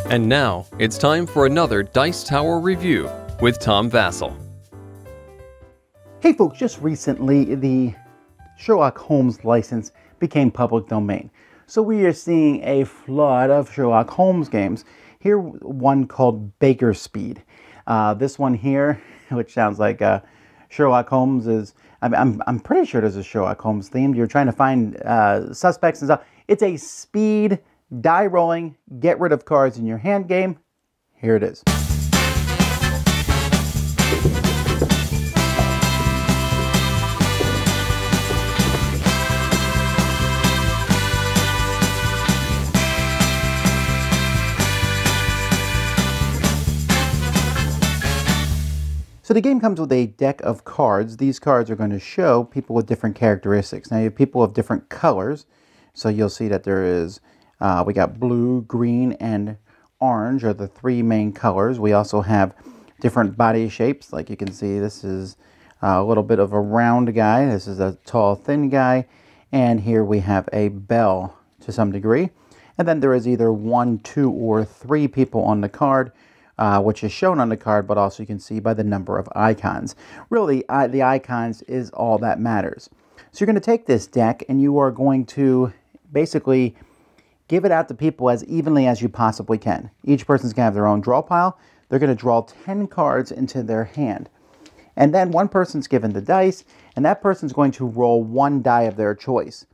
And now, it's time for another Dice Tower review with Tom Vasel. Hey folks, just recently the Sherlock Holmes license became public domain. So we are seeing a flood of Sherlock Holmes games. Here, one called Bakerspeed. This one here, which sounds like Sherlock Holmes is, I'm pretty sure there's a Sherlock Holmes theme. You're trying to find suspects and stuff. It's a speed, die rolling, get rid of cards in your hand game. Here it is. So the game comes with a deck of cards. These cards are going to show people with different characteristics. Now you have people of different colors. So you'll see that there is, we got blue, green, and orange are the three main colors. We also have different body shapes. Like you can see, this is a little bit of a round guy. This is a tall, thin guy. And here we have a bell to some degree. And then there is either 1, 2, or 3 people on the card. Which is shown on the card, but also you can see by the number of icons. Really, the icons is all that matters. So you're going to take this deck and you are going to basically give it out to people as evenly as you possibly can. Each person's going to have their own draw pile. They're going to draw 10 cards into their hand. And then one person's given the dice, and that person's going to roll one die of their choice.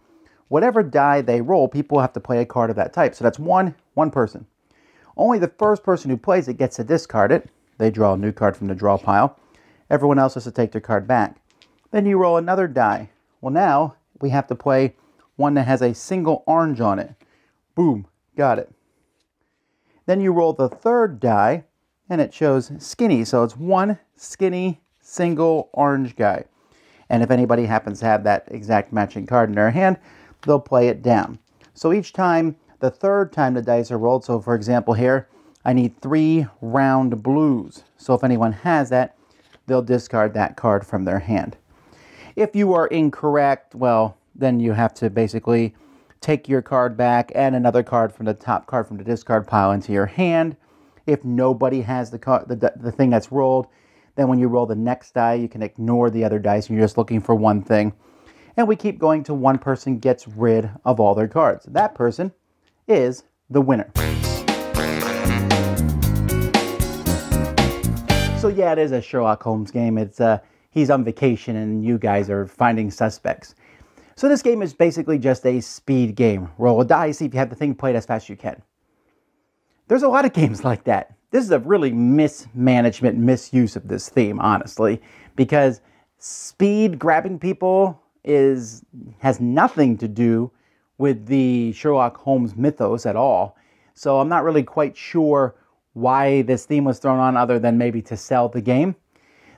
Whatever die they roll, people have to play a card of that type. So that's one person. Only the first person who plays it gets to discard it. They draw a new card from the draw pile. Everyone else has to take their card back. Then you roll another die. Well, now we have to play one that has a single orange on it. Boom, got it. Then you roll the third die, and it shows skinny. So it's one skinny, single orange guy. And if anybody happens to have that exact matching card in their hand, they'll play it down. So each time, the third time the dice are rolled, so for example here, I need 3 round blues. So if anyone has that, they'll discard that card from their hand. If you are incorrect, well, then you have to basically take your card back and another card from the top card from the discard pile into your hand. If nobody has the thing that's rolled, then when you roll the next die, you can ignore the other dice and you're just looking for one thing. And we keep going till one person gets rid of all their cards. That person is the winner. So yeah, it is a Sherlock Holmes game. It's he's on vacation and you guys are finding suspects. So this game is basically just a speed game. Roll a die, see if you have the thing played as fast as you can. There's a lot of games like that. This is a really mismanagement, misuse of this theme, honestly, because speed grabbing people has nothing to do with the Sherlock Holmes mythos at all. So I'm not really quite sure why this theme was thrown on other than maybe to sell the game.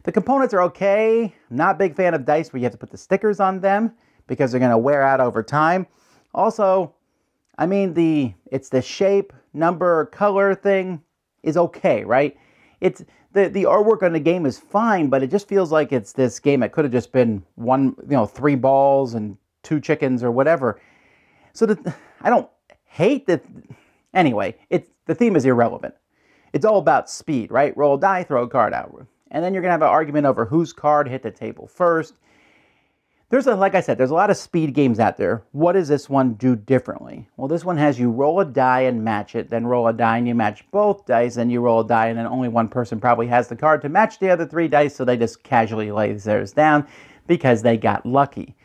The components are okay. Not a big fan of dice where you have to put the stickers on them because they're going to wear out over time. Also, I mean, it's the shape, number, color thing is okay, right? It's the artwork on the game is fine, but it just feels like it's this game that could have just been 3 balls and 2 chickens or whatever. So I don't hate that. Anyway, the theme is irrelevant. It's all about speed, right? Roll a die, throw a card out. And then you're going to have an argument over whose card hit the table first. Like I said, there's a lot of speed games out there. What does this one do differently? Well, this one has you roll a die and match it, then roll a die and you match both dice, then you roll a die and then only one person probably has the card to match the other 3 dice, so they just casually lay theirs down because they got lucky.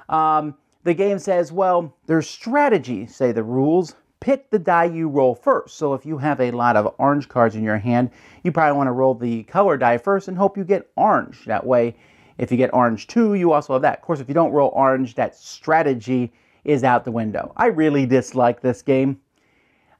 The game says, well, there's strategy, say the rules. Pick the die you roll first. So if you have a lot of orange cards in your hand, you probably want to roll the color die first and hope you get orange. That way, if you get orange too, you also have that. Of course, if you don't roll orange, that strategy is out the window. I really dislike this game.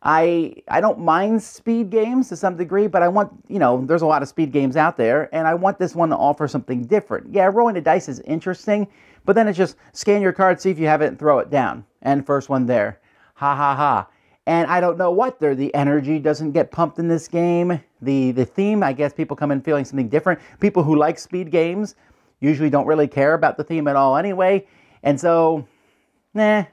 I don't mind speed games to some degree, but I want, there's a lot of speed games out there, and I want this one to offer something different. Yeah, rolling the dice is interesting, but then it's just scan your card, see if you have it, and throw it down. And first one there. Ha ha ha. And I don't know what, the energy doesn't get pumped in this game. The theme, I guess people come in feeling something different. People who like speed games usually don't really care about the theme at all anyway. And so, nah.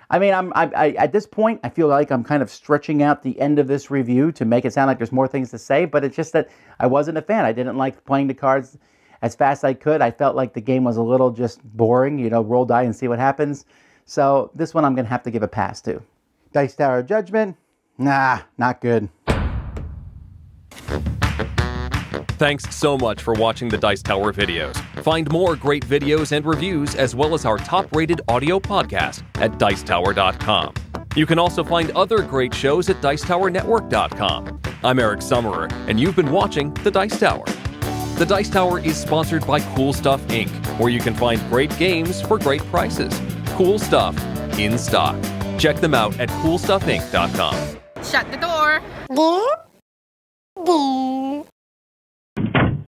I mean, I at this point, I feel like I'm kind of stretching out the end of this review to make it sound like there's more things to say, but it's just that I wasn't a fan. I didn't like playing the cards as fast as I could. I felt like the game was a little just boring, you know, roll die and see what happens. So this one I'm going to have to give a pass to. Dice Tower Judgment? Nah, not good. Thanks so much for watching the Dice Tower videos. Find more great videos and reviews, as well as our top-rated audio podcast at Dicetower.com. You can also find other great shows at Dicetowernetwork.com. I'm Eric Summerer, and you've been watching The Dice Tower. The Dice Tower is sponsored by Cool Stuff Inc., where you can find great games for great prices. Cool stuff in stock. Check them out at CoolStuffInc.com. Shut the door.